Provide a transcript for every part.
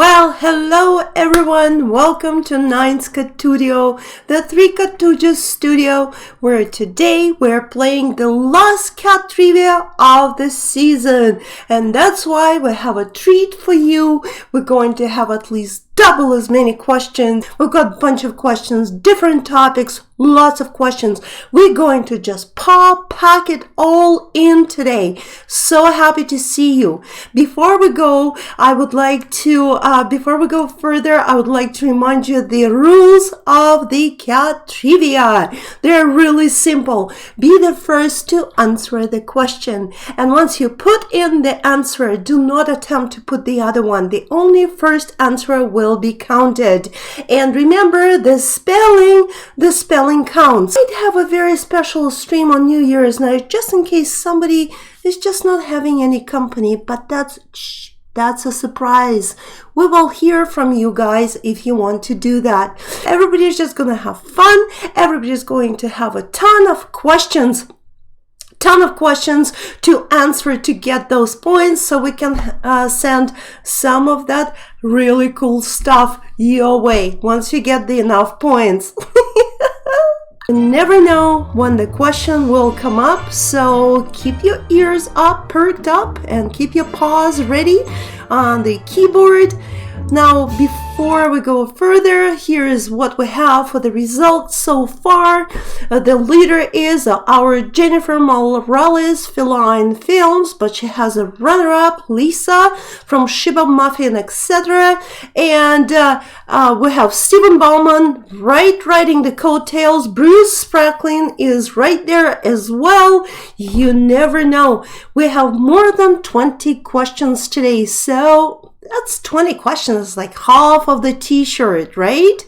Well, hello everyone. Welcome to Nine's Catudio, the Three Catooges studio, where today we're playing the last cat trivia of the season. And that's why we have a treat for you. We're going to have at least double as many questions. We've got a bunch of questions, different topics, lots of questions. We're going to just pack it all in today. So happy to see you. Before we go, before we go further, I would like to remind you the rules of the cat trivia. They're really simple. Be the first to answer the question. And once you put in the answer, do not attempt to put the other one. The only first answer will be counted. And remember, the spelling counts. I have a very special stream on New Year's night, just in case somebody is just not having any company, but that's a surprise. We will hear from you guys if you want to do that. Everybody's just gonna have fun. Everybody's going to have a ton of questions to answer to get those points, so we can send some of that really cool stuff your way once you get the enough points. You never know when the question will come up, so keep your ears up, perked up, and keep your paws ready on the keyboard. Now, before we go further, here is what we have for the results so far. The leader is our Jennifer Morales Feline Films, but she has a runner-up, Lisa from Shiba Muffin, etc. And we have Stephen Bauman riding the coattails. Bruce Sprackling is right there as well. You never know. We have more than 20 questions today, so that's 20 questions, like half of the t-shirt, right?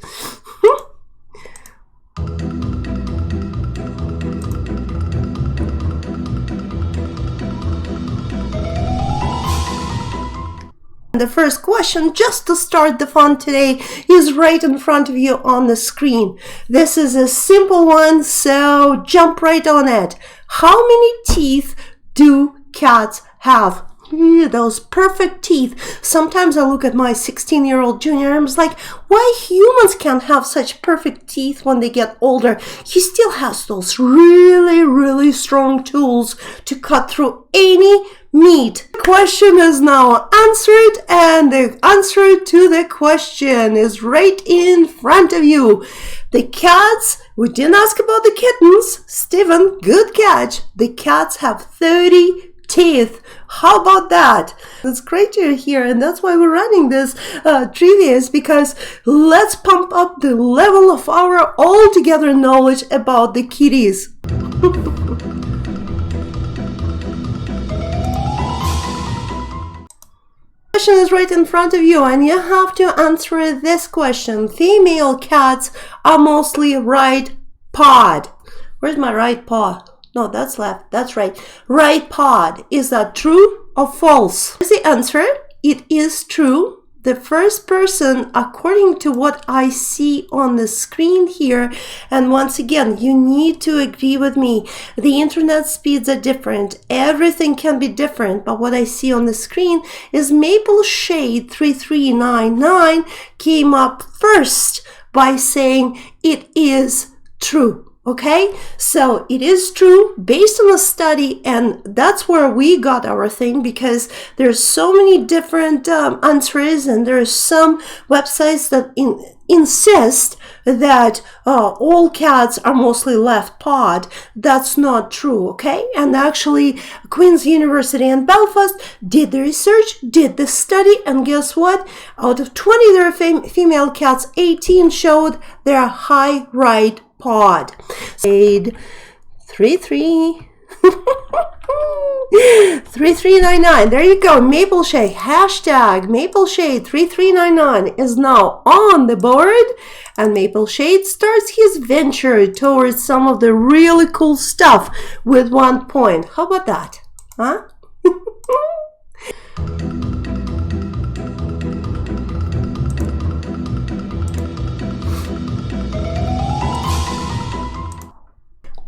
The first question, just to start the fun today, is right in front of you on the screen. This is a simple one, so jump right on it. How many teeth do cats have? Those perfect teeth. Sometimes I look at my 16-year-old Junior and I'm like, why humans can't have such perfect teeth when they get older? He still has those really, really strong tools to cut through any meat. The question is now answered, and the answer to the question is right in front of you. The cats, we didn't ask about the kittens. Steven, good catch. The cats have 30 teeth. How about that? It's great you're here, and that's why we're running this trivia, is because let's pump up the level of our altogether knowledge about the kitties. Question is right in front of you, and you have to answer this question. Female cats are mostly right-pawed. Where's my right paw? No, that's left. That's right. Right-pawed. Is that true or false? Here's the answer. It is true. The first person, according to what I see on the screen here, and once again, you need to agree with me. The internet speeds are different. Everything can be different, but what I see on the screen is Maple Shade 3399 came up first by saying it is true. Okay, so it is true based on a study, and that's where we got our thing, because there's so many different answers, and there's some websites that insist that all cats are mostly left-pawed. That's not true, okay? And actually, Queen's University in Belfast did the research, did the study, and guess what? Out of 20 there are female cats, 18 showed they're high right-pawed. Shade 3399. There you go. Maple Shade. Hashtag Maple Shade 3399 is now on the board, and Maple Shade starts his venture towards some of the really cool stuff with 1 point. How about that? Huh?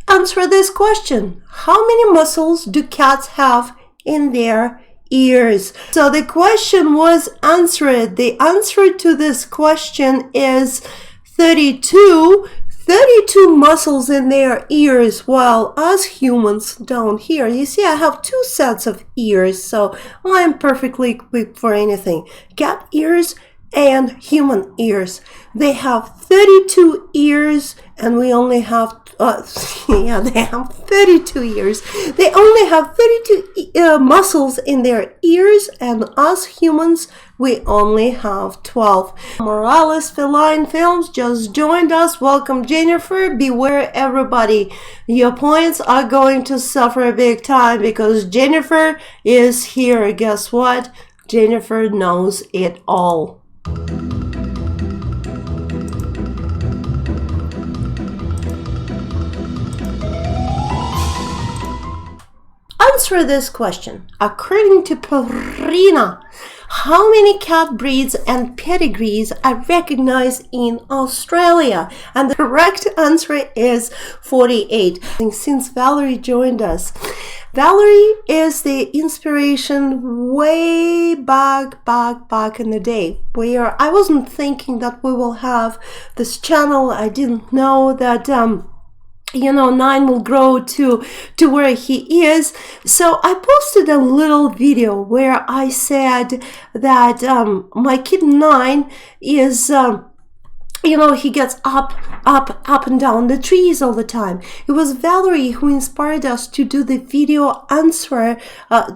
Answer this question. How many muscles do cats have in their ears. So the question was answered. The answer to this question is 32. 32 muscles in their ears, while us humans down here, you see I have two sets of ears, so I'm perfectly equipped for anything. Cat ears and human ears. They have 32 ears, and we only have yeah, they have 32 ears. They only have 32 muscles in their ears, and us humans, we only have 12. Morales Feline Films just joined us. Welcome, Jennifer. Beware, everybody. Your points are going to suffer big time because Jennifer is here. Guess what? Jennifer knows it all. Answer this question. According to Purr, how many cat breeds and pedigrees are recognized in Australia? And the correct answer is 48. Since Valerie joined us, Valerie is the inspiration way back in the day, where I wasn't thinking that we will have this channel. I didn't know that you know, Nine will grow to where he is. So I posted a little video where I said that my kitten Nine is you know, he gets up and down the trees all the time. It was Valerie who inspired us to do the video answer,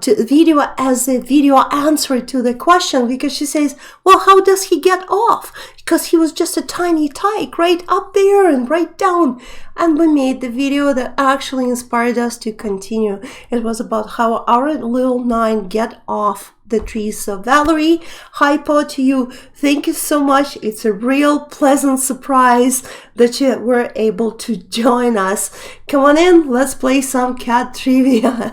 video as a video answer to the question, because she says, well, how does he get off? Because he was just a tiny tyke, right up there and right down. And we made the video that actually inspired us to continue. It was about how our little Nine get off the trees. So Valerie, hypo to you. Thank you so much. It's a real pleasant surprise that you were able to join us. Come on in, let's play some cat trivia.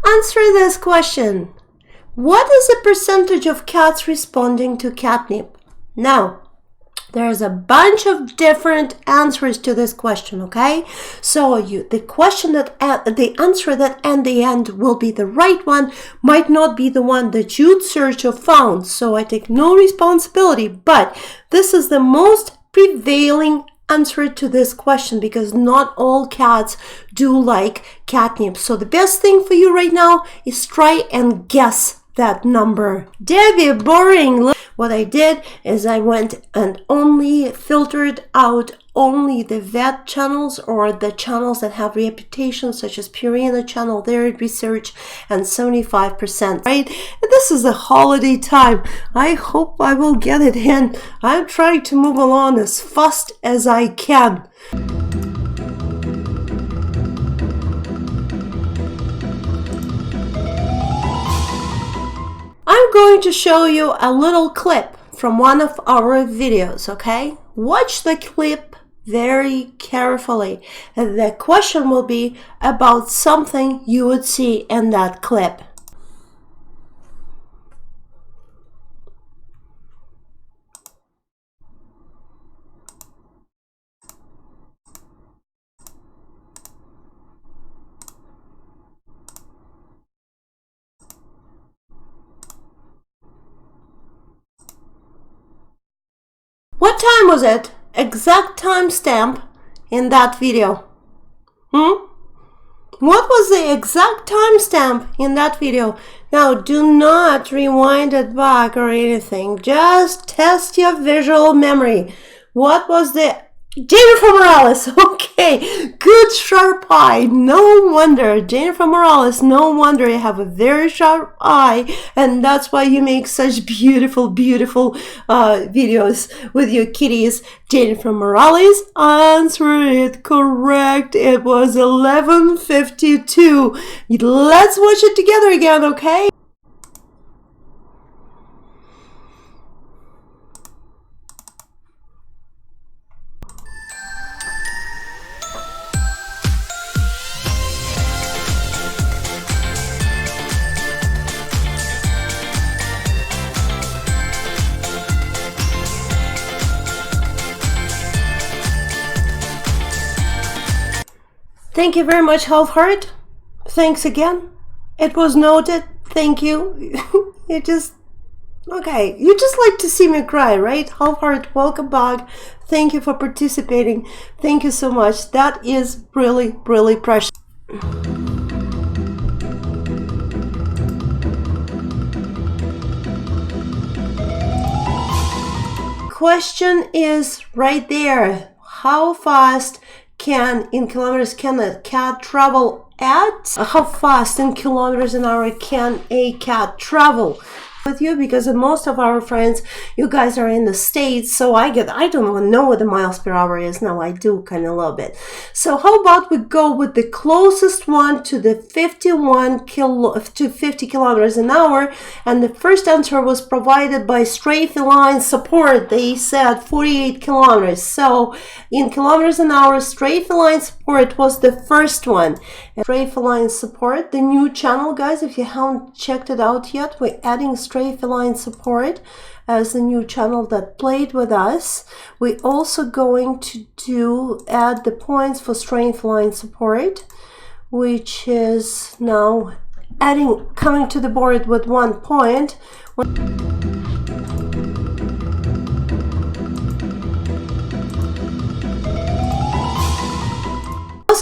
Answer this question. What is the percentage of cats responding to catnip? Now, there's a bunch of different answers to this question, okay? So the question that the answer that at the end will be the right one might not be the one that you'd search or found. So I take no responsibility, but this is the most prevailing answer to this question because not all cats do like catnip. So the best thing for you right now is try and guess that number. Debbie, boring. What I did is I went and only filtered out only the vet channels or the channels that have reputations such as Purina channel, their research, and 75%, right? And this is a holiday time. I hope I will get it in. I'm trying to move along as fast as I can. I'm going to show you a little clip from one of our videos, okay? Watch the clip very carefully. And the question will be about something you would see in that clip. What time was it? Exact timestamp in that video. What was the exact timestamp in that video? Now, do not rewind it back or anything. Just test your visual memory. What was the... Jennifer Morales, okay, good sharp eye, no wonder, Jennifer Morales, no wonder you have a very sharp eye, and that's why you make such beautiful videos with your kitties. Jennifer Morales answered it correct. It was 11:52. Let's watch it together again, okay? Thank you very much, Half Heart. Thanks again. It was noted. Thank you. You just like to see me cry, right? Half Heart, welcome back. Thank you for participating. Thank you so much. That is really, really precious. Question is right there. How fast in kilometers can a cat travel at? How fast in kilometers an hour can a cat travel? With you, because most of our friends, you guys are in the States, so I don't even know what the miles per hour is. Now I do kind of a little bit. So how about we go with the closest one to the 50 kilometers an hour, and the first answer was provided by Stray Feline Support. They said 48 kilometers. So in kilometers an hour, Stray Feline Support was the first one. And Stray Feline Support, the new channel, guys, if you haven't checked it out yet, we're adding Stray Feline Support as the new channel that played with us. We're also going to add the points for Stray Feline Support, which is now coming to the board with 1 point.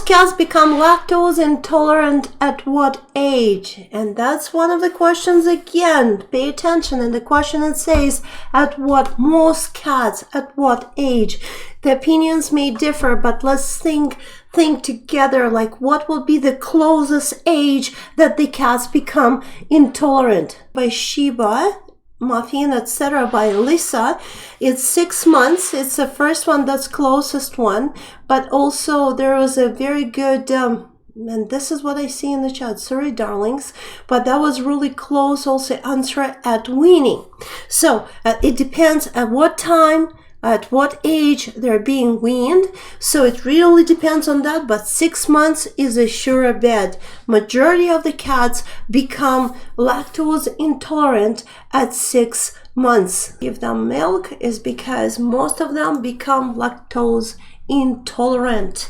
Cats become lactose intolerant at what age? And that's one of the questions again. Pay attention. And the question, it says, at what most cats, at what age? The opinions may differ, but let's think together, like what will be the closest age that the cats become intolerant? By Sheba, Muffin, etc. by Lisa, it's 6 months. It's the first one, that's closest one, but also there was a very good and this is what I see in the chat, sorry darlings, but that was really close also answer at weaning. So it depends at what time, at what age they're being weaned, so it really depends on that, but 6 months is a sure bet. Majority of the cats become lactose intolerant at 6 months. Give them milk is because most of them become lactose intolerant.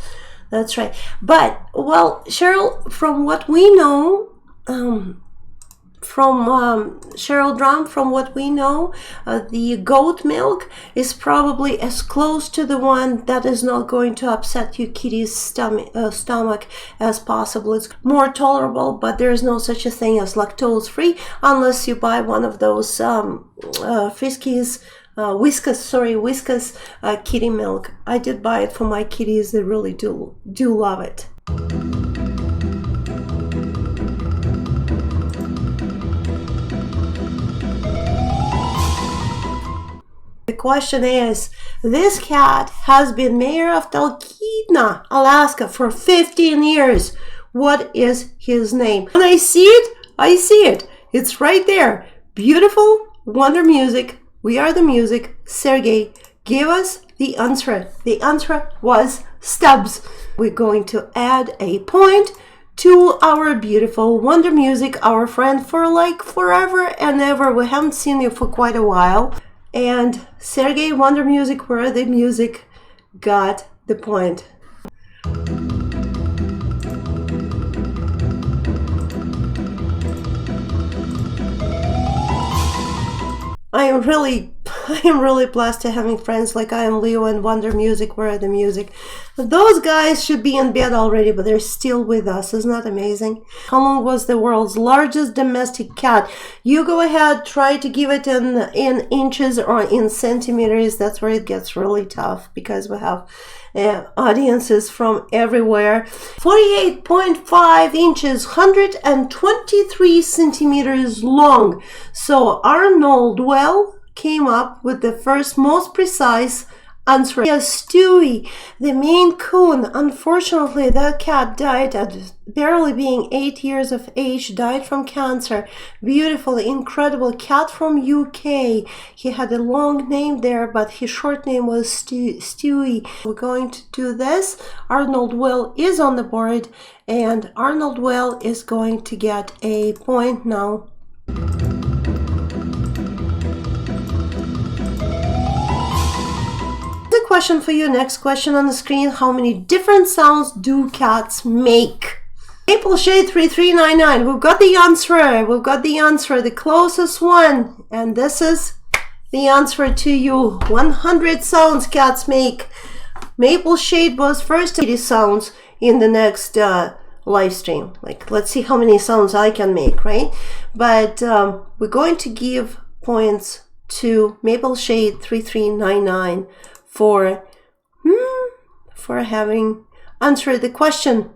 That's right. But, well, Cheryl, from what we know, Cheryl Drum, from what we know, the goat milk is probably as close to the one that is not going to upset your kitty's stomach as possible. It's more tolerable, but there is no such a thing as lactose free unless you buy one of those Whiskas kitty milk. I did buy it for my kitties. They really do love it. The question is, this cat has been mayor of Talkeetna, Alaska for 15 years. What is his name? When I see it. It's right there. Beautiful Wonder Music. We are the music. Sergey, give us the answer. The answer was Stubbs. We're going to add a point to our beautiful Wonder Music, our friend for like forever and ever. We haven't seen you for quite a while. And Sergey, Wonder Music, where the music, got the point. I am really blessed to having friends like I am Leo and Wonder Music, where the music. Those guys should be in bed already, but they're still with us. Isn't that amazing? How long was the world's largest domestic cat? You go ahead, try to give it in inches or in centimeters. That's where it gets really tough because we have audiences from everywhere. 48.5 inches, 123 centimeters long. So Arnold came up with the first most precise answer. Yes, Stewie, the Maine Coon. Unfortunately, that cat died at barely being 8 years of age, died from cancer. Beautiful, incredible cat from UK. He had a long name there, but his short name was Stewie. We're going to do this. Arnold Will is on the board, and Arnold Will is going to get a point now. question for you. Next question on the screen. How many different sounds do cats make? Maple Shade 3399. We've got the answer. We've got the answer. The closest one. And this is the answer to you. 100 sounds cats make. Maple Shade was first. 80 sounds in the next live stream. Like, let's see how many sounds I can make, right? But we're going to give points to Maple Shade 3399 for having answered the question.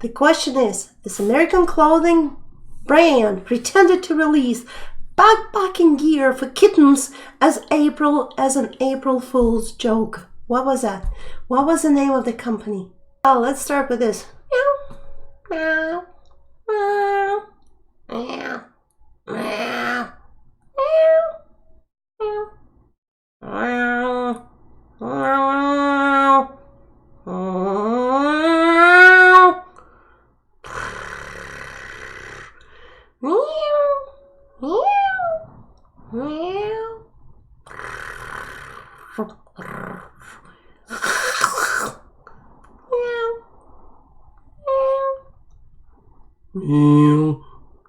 The question is, this American clothing brand pretended to release backpacking gear for kittens as an April Fool's joke. What was that? What was the name of the company? Oh, let's start with this. Meow, meow, meow, meow, meow, meow, meow,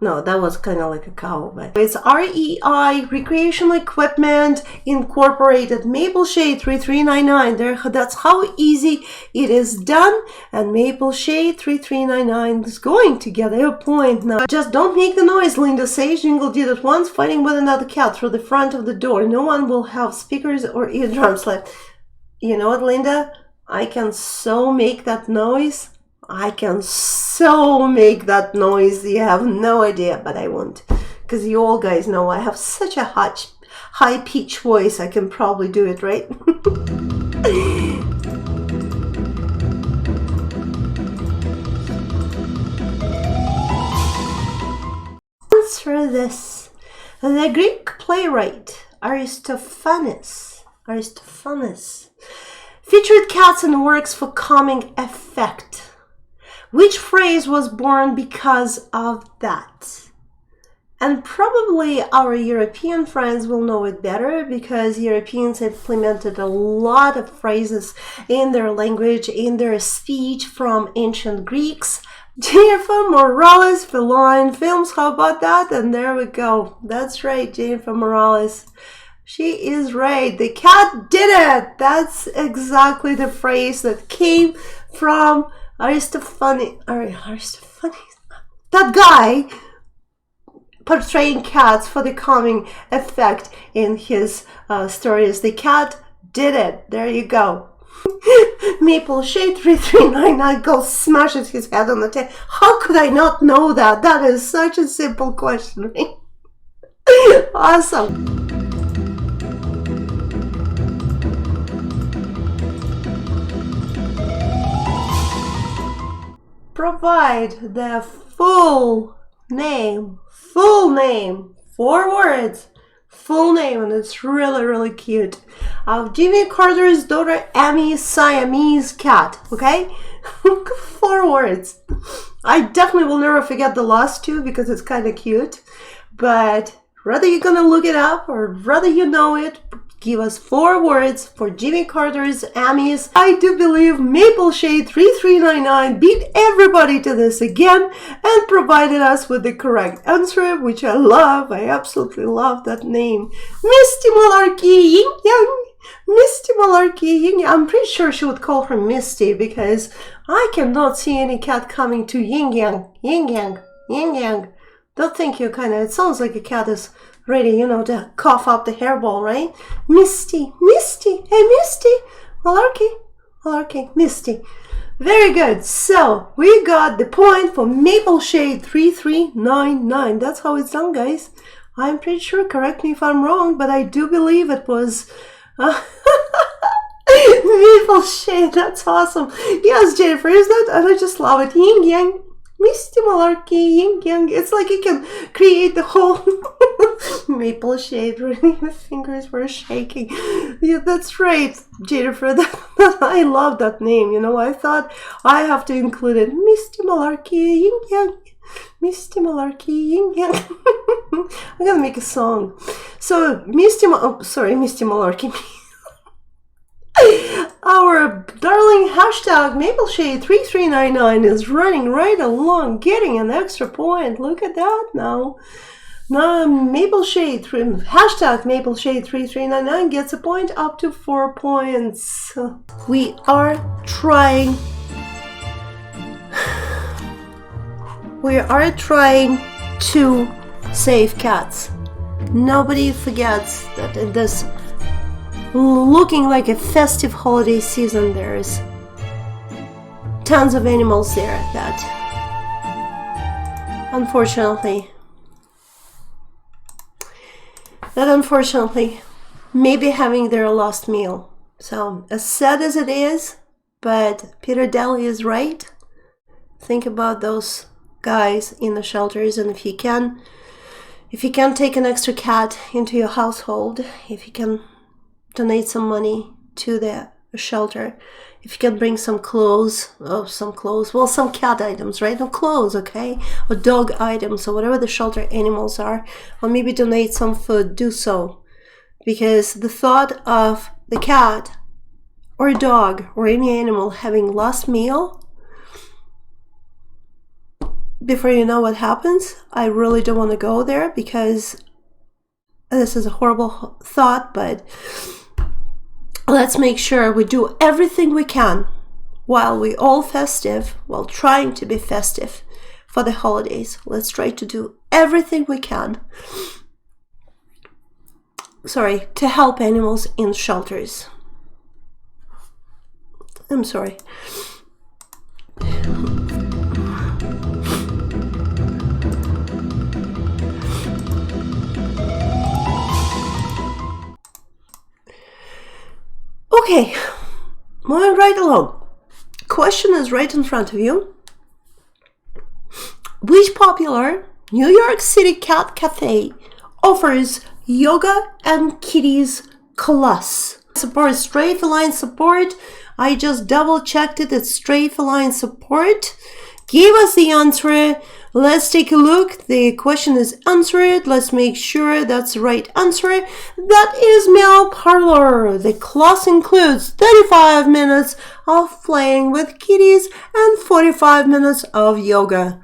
No, that was kind of like a cow, but it's REI, Recreational Equipment Incorporated, Maple Shade 3399. That's how easy it is done. And Maple Shade 3399 is going to get a point now. Just don't make the noise, Linda says. Jingle did it once, fighting with another cat through the front of the door. No one will have speakers or eardrums left. You know what, Linda? I can so make that noise. I can so make that noise. You have no idea, but I won't. Because you all guys know I have such a high-pitched voice. I can probably do it, right? Answer this. The Greek playwright Aristophanes featured cats in works for calming effect. Which phrase was born because of that? And probably our European friends will know it better because Europeans implemented a lot of phrases in their language, in their speech from ancient Greeks. Jennifer Morales, Feline Films, how about that? And there we go. That's right, Jennifer Morales. She is right. The cat did it. That's exactly the phrase that came from Aristophanes, that guy portraying cats for the calming effect in his stories. The cat did it. There you go. Maple Shade 3399 goes smashes his head on the table. How could I not know that? That is such a simple question. Awesome. Provide the full name, 4 words, full name, and it's really, really cute, of Jimmy Carter's daughter Amy's Siamese cat, okay? 4 words. I definitely will never forget the last 2 because it's kind of cute, but whether you're gonna look it up or whether you know it, give us 4 words for Jimmy Carter's Amy's. I do believe Maple Shade 3399 beat everybody to this again and provided us with the correct answer, which I love. I absolutely love that name. Misty Malarkey Ying Yang. Misty Malarkey Ying Yang. I'm pretty sure she would call her Misty because I cannot see any cat coming to Ying Yang. Ying Yang. Ying Yang. Don't think you it sounds like a cat is ready, you know, to cough up the hairball, right? Misty, Misty, hey Misty, Malarkey, Misty. Very good. So we got the point for Maple Shade 3399. That's how it's done, guys. I'm pretty sure, correct me if I'm wrong, but I do believe it was Maple Shade. That's awesome. Yes, Jennifer, is that? And I just love it. Yin Yang. Misty Malarkey, Ying Yang. It's like you can create the whole maple shade. Really, my fingers were shaking. Yeah, that's right, Jennifer. I love that name. You know, I thought I have to include it. Misty Malarkey, Ying Yang. Misty Malarkey, Ying Yang. I'm gonna make a song. So, Misty Malarkey. Our darling hashtag MapleShade3399 is running right along, getting an extra point. Look at that now. Now hashtag MapleShade3399 gets a point up to 4 points. We are trying. We are trying to save cats. Nobody forgets that in this looking like a festive holiday season, there's tons of animals there that unfortunately may be having their last meal. So as sad as it is, but Peter Daly is right. Think about those guys in the shelters, and if you can take an extra cat into your household, if you can donate some money to the shelter, if you can bring some clothes, some cat items, right? No clothes, okay? Or dog items, or whatever the shelter animals are, or maybe donate some food, do so. Because the thought of the cat or a dog or any animal having last meal, before you know what happens, I really don't want to go there, because this is a horrible thought, but let's make sure we do everything we can while we all festive, while trying to be festive for the holidays. Let's try to do everything we can, to help animals in shelters. I'm sorry. Okay, moving right along. Question is right in front of you. Which popular New York City cat cafe offers yoga and kitties class? Support stray feline support. I just double checked it. It's stray feline support. Give us the answer. Let's take a look. The question is answered. Let's make sure that's the right answer. That is Meow Parlor. The class includes 35 minutes of playing with kitties and 45 minutes of yoga.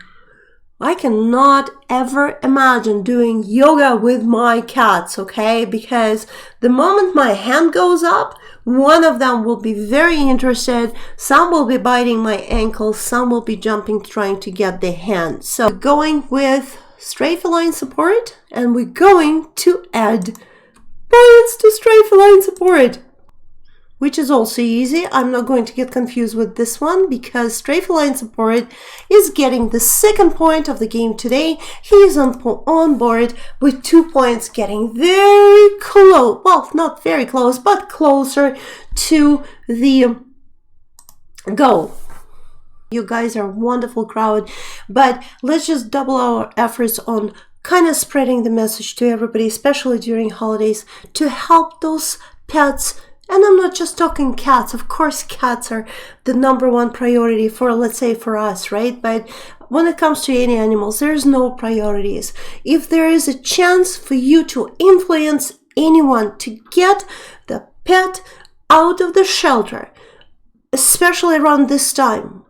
I cannot ever imagine doing yoga with my cats, okay? Because the moment my hand goes up, one of them will be very interested, some will be biting my ankles, some will be jumping trying to get the hand. So going with stray feline support, and we're going to add points to stray feline support, which is also easy. I'm not going to get confused with this one, because stray feline support is getting the second point of the game today. He is on board with 2 points, getting very close, well, not very close, but closer to the goal. You guys are a wonderful crowd, but let's just double our efforts on kind of spreading the message to everybody, especially during holidays, to help those pets. And I'm not just talking cats. Of course, cats are the number one priority for, let's say, for us, right? But when it comes to any animals, there's no priorities. If there is a chance for you to influence anyone to get the pet out of the shelter, especially around this time,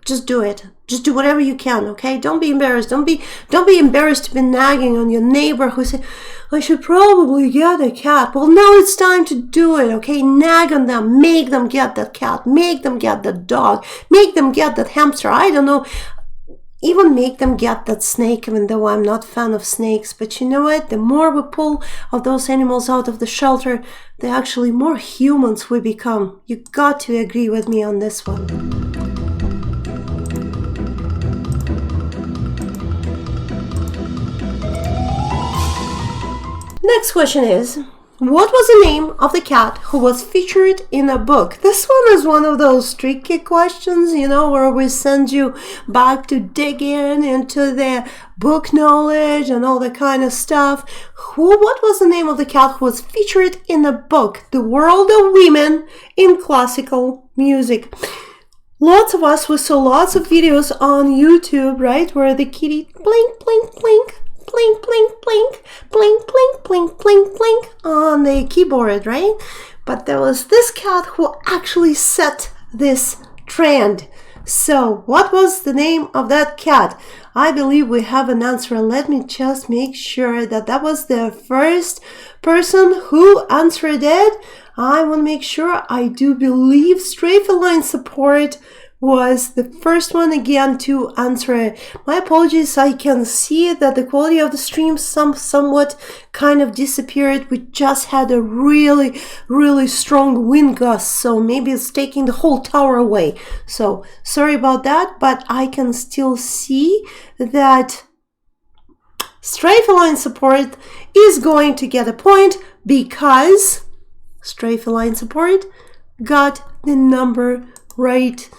just do it. Just do whatever you can, okay? Don't be embarrassed. Don't be embarrassed to be nagging on your neighbor who said, I should probably get a cat. Well, now it's time to do it, okay? Nag on them. Make them get that cat. Make them get that dog. Make them get that hamster. I don't know. Even make them get that snake, even though I'm not a fan of snakes. But you know what? The more we pull of those animals out of the shelter, the actually more humans we become. You got to agree with me on this one. Next question is, What was the name of the cat who was featured in a book? This one is one of those tricky questions, you know, where we send you back to dig into the book knowledge and all that kind of stuff. What was the name of the cat who was featured in the book, The World of Women in Classical Music? Lots of us, we saw lots of videos on YouTube, right, where the kitty blink, blink, blink, blink, blink, blink, blink, blink, blink, blink, blink on the keyboard, right? But there was this cat who actually set this trend. So what was the name of that cat? I believe we have an answer. Let me just make sure that that was the first person who answered it. I want to make sure. I do believe Stray Feline Support was the first one again to answer it. My apologies, I can see that the quality of the stream somewhat kind of disappeared. We just had a really strong wind gust, so maybe it's taking the whole tower away. So sorry about that, but I can still see that Stray Feline Support is going to get a point because Stray Feline Support got the number right.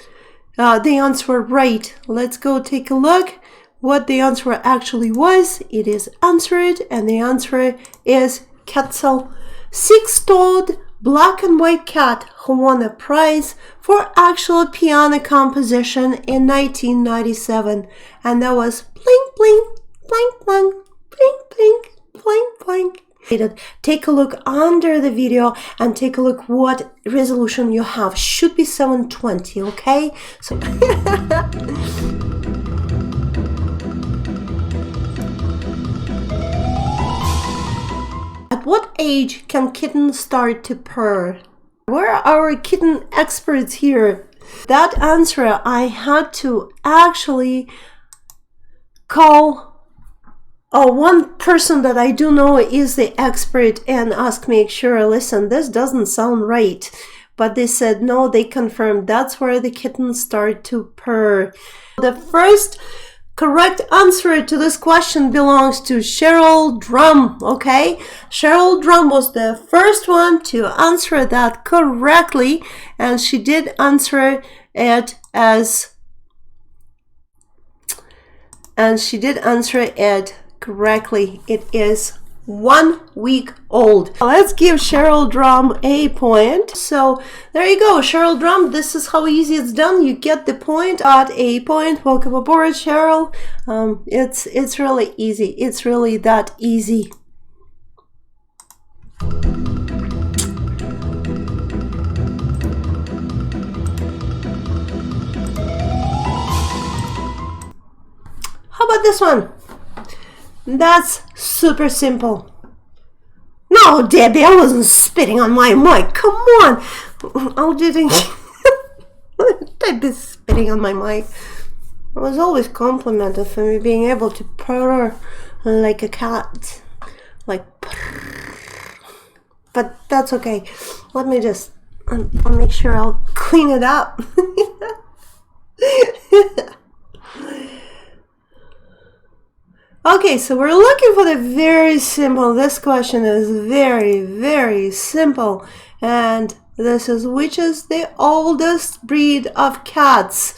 The answer right. Let's go take a look what the answer actually was. It is answered, and the answer is Quetzal, six-toed black and white cat who won a prize for actual piano composition in 1997, and that was blink blink blank blank blink blink blank blank. Take a look under the video and take a look what resolution you have. Should be 720, okay? So at what age can kittens start to purr? Where are our kitten experts here? That answer I had to actually call one person that I do know is the expert and ask, make sure, listen, this doesn't sound right. But they said no, they confirmed that's where the kittens start to purr. The first correct answer to this question belongs to Cheryl Drum, okay? Cheryl Drum was the first one to answer that correctly, and she did answer it correctly. It is 1 week old. Let's give Cheryl Drum a point. So there you go, Cheryl Drum. This is how easy it's done. You get the point at a point. Welcome aboard, Cheryl. It's really easy. It's really that easy. How about this one? That's super simple. No, Debbie, I wasn't spitting on my mic. Come on. I didn't. I'd be spitting on my mic. I was always complimented for me being able to purr like a cat. Like purr. But that's okay. Let me just, I'll make sure I'll clean it up. Okay, so we're looking for the very simple. This question is very simple. And this is, which is the oldest breed of cats?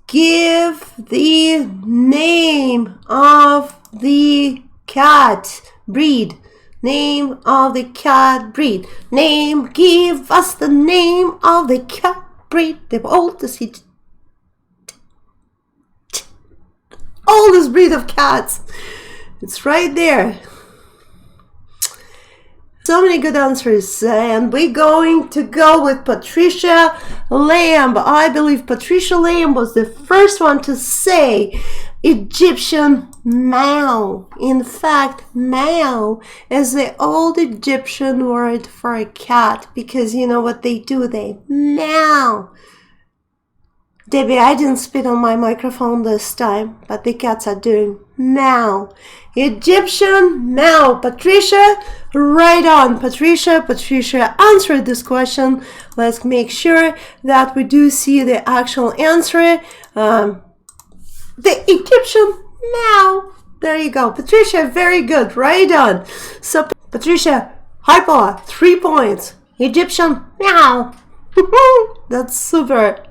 Give the name of the cat breed. Name of the cat breed. Name, give us the name of the cat breed. The oldest breed of cats. It's right there. So many good answers, and we're going to go with Patricia Lamb. I believe Patricia Lamb was the first one to say Egyptian meow. In fact, meow is the old Egyptian word for a cat, because you know what they do? They meow. Debbie, I didn't spit on my microphone this time, but the cats are doing meow. Egyptian meow. Patricia, right on. Patricia answered this question. Let's make sure that we do see the actual answer. The Egyptian meow. There you go. Patricia, very good. Right on. So, Patricia, High paw, 3 points. Egyptian, meow. That's super.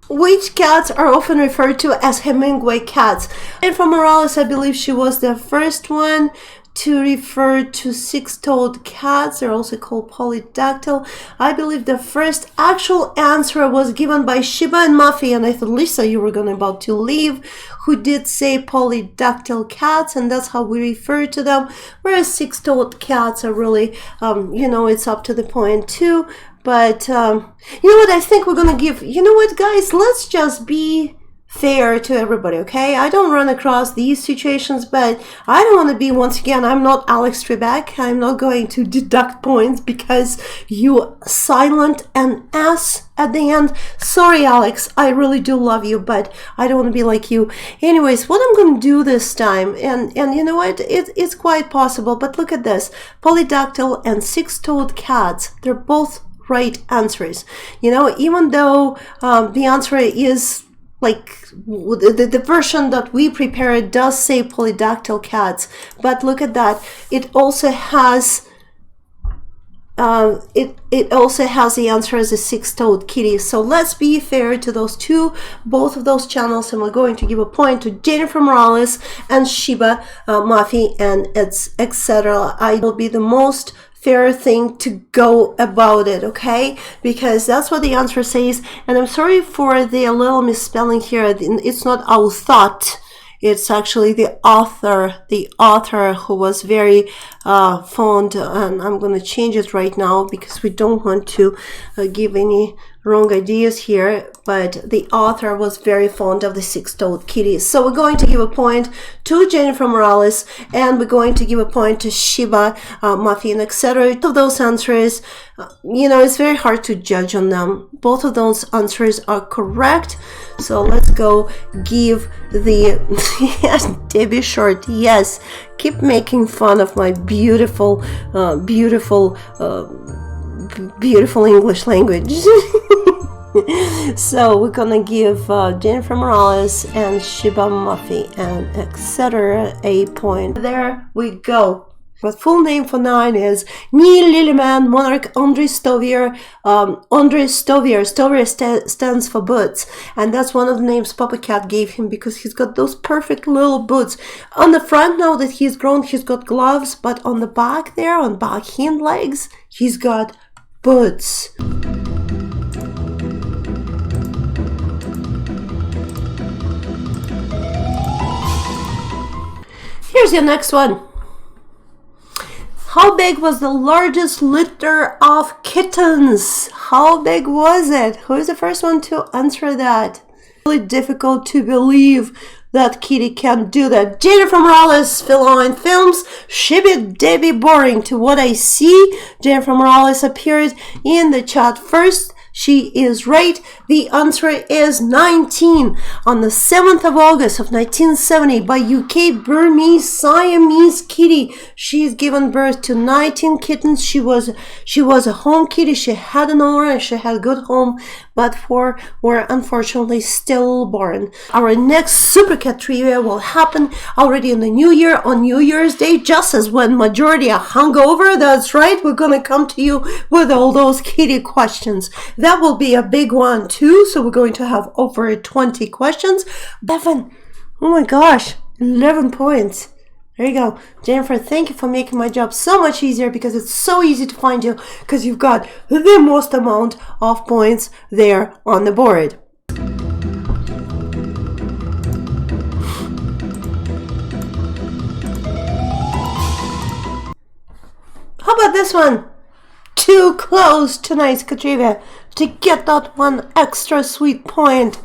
Which cats are often referred to as Hemingway cats? And from Morales, I believe she was the first one to refer to 6-toed cats. They're also called polydactyl. I believe the first actual answer was given by Shiba and Muffy, and I thought, Lisa, you were about to leave, who did say polydactyl cats, and that's how we refer to them, whereas 6-toed cats are really, it's up to the point too. But, you know what, I think we're going to give, you know what, guys, let's just be fair to everybody, okay? I don't run across these situations, but I don't want to be, once again, I'm not Alex Trebek. I'm not going to deduct points because you silent an S at the end. Sorry, Alex, I really do love you, but I don't want to be like you. Anyways, what I'm going to do this time, and you know what, it's quite possible, but look at this. Polydactyl and 6-toed cats, they're both right answers. You know, even though the answer is like the version that we prepared does say polydactyl cats, but look at that, it also has it also has the answer as a 6-toed kitty. So let's be fair to those two, both of those channels, and we're going to give a point to Jennifer Morales and Shiba Muffy, and it's etc. I will be the most fair thing to go about it, okay? Because that's what the answer says. And I'm sorry for the little misspelling here. It's not author. It's actually the author who was very fond, and I'm going to change it right now because we don't want to give any wrong ideas here, but the author was very fond of the 6-toed kitties. So we're going to give a point to Jennifer Morales, and we're going to give a point to Shiba, Muffy, and etc. Both of those answers, it's very hard to judge on them. Both of those answers are correct. So let's go give the yes, Debbie Short. Yes, keep making fun of my beautiful English language. So we're gonna give Jennifer Morales and Shiba Muffy and etc. a point. There we go. But full name for 9 is Neil Lilliman Monarch Andre Stovier. Stovier stands for boots, and that's one of the names Papa Cat gave him because he's got those perfect little boots. On the front, now that he's grown, he's got gloves, but on the back there, on back hind legs, he's got boots. Here's your next one. How big was the largest litter of kittens? How big was it? Who's the first one to answer that? Really difficult to believe that kitty can do that. Jennifer Morales, Feline Films, Shibby Debbie Boring. To what I see, Jennifer Morales appeared in the chat first. She is right. The answer is 19. On the 7th of August of 1970, by UK Burmese Siamese kitty, she's given birth to 19 kittens. She was a home kitty. She had an owner and she had a good home, but 4 were unfortunately stillborn. Our next Super Cat trivia will happen already in the new year, on New Year's Day, just as when majority are hungover. That's right. We're gonna come to you with all those kitty questions. That will be a big one too, so we're going to have over 20 questions. 11, oh my gosh, 11 points. There you go. Jennifer, thank you for making my job so much easier, because it's so easy to find you because you've got the most amount of points there on the board. How about this one? Too close tonight's trivia to get that one extra sweet point.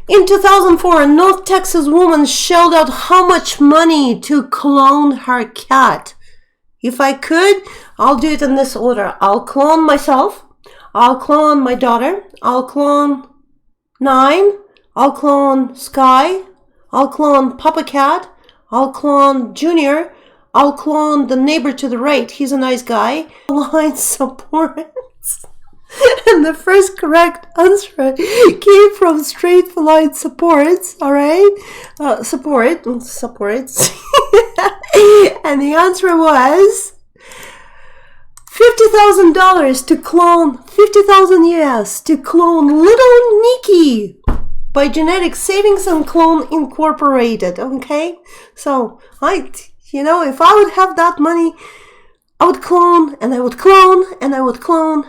In 2004, a North Texas woman shelled out how much money to clone her cat? If I could, I'll do it in this order. I'll clone myself, I'll clone my daughter, I'll clone 9, I'll clone Sky, I'll clone Papa Cat, I'll clone Junior, I'll clone the neighbor to the right. He's a nice guy. Line supports. And the first correct answer came from Straight Line Supports, alright? Supports. And the answer was $50,000 to clone, 50,000 US to clone Little Nikki by Genetic Savings and Clone Incorporated, okay? So, if I would have that money, I would clone, and I would clone, and I would clone.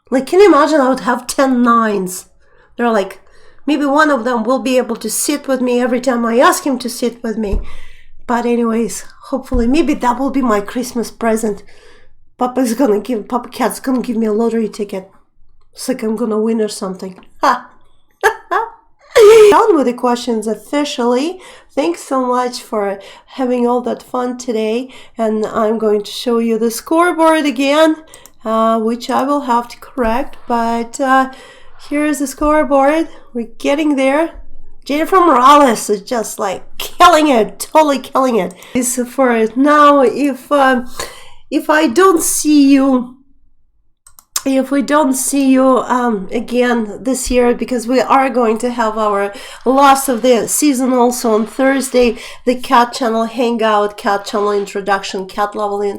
Like, can you imagine I would have 10 nines? They're like, maybe one of them will be able to sit with me every time I ask him to sit with me. But anyways, hopefully, maybe that will be my Christmas present. Papa Cat's gonna give me a lottery ticket. It's like I'm gonna win or something. Ha! Done with the questions officially. Thanks so much for having all that fun today. And I'm going to show you the scoreboard again, which I will have to correct. But here's the scoreboard. We're getting there. Jennifer Morales is just like killing it, totally killing it. So for it now, if I don't see you, if we don't see you again this year, because we are going to have our last of the season also on Thursday, the cat channel hangout, cat channel introduction, cat lovers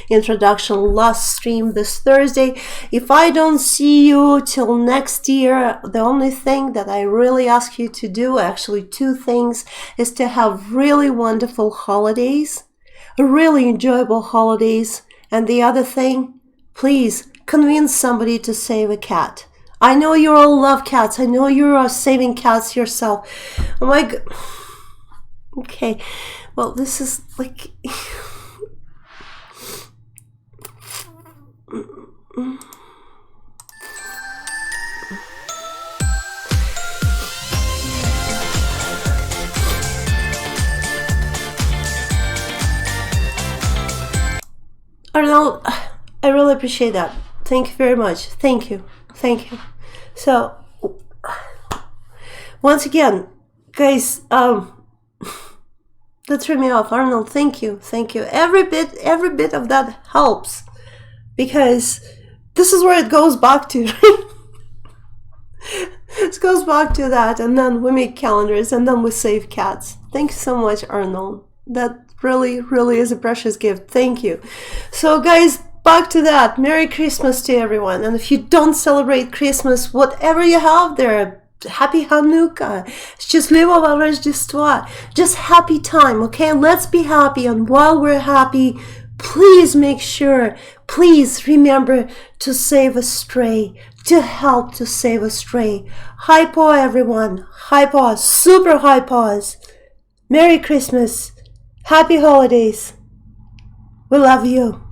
introduction, last stream this Thursday. If I don't see you till next year, the only thing that I really ask you to do, actually two things, is to have really wonderful holidays, really enjoyable holidays. And the other thing, please convince somebody to save a cat. I know you all love cats. I know you are saving cats yourself. Oh my God. Okay. Well, this is like... Arnold, I really appreciate that. Thank you very much. Thank you. Thank you. So, once again, guys, that threw me off. Arnold, thank you. Thank you. Every bit of that helps, because this is where it goes back to. It goes back to that, and then we make calendars, and then we save cats. Thank you so much, Arnold. That really is a precious gift. Thank you. So guys, back to that. Merry Christmas to everyone. And if you don't celebrate Christmas, whatever you have there, Happy Hanukkah, Счастливого Рождества, just happy time, okay? Let's be happy. And while we're happy, please make sure, please remember to save a stray, to help to save a stray. High paw, everyone. High paws, super high paws. Merry Christmas. Happy holidays. We love you.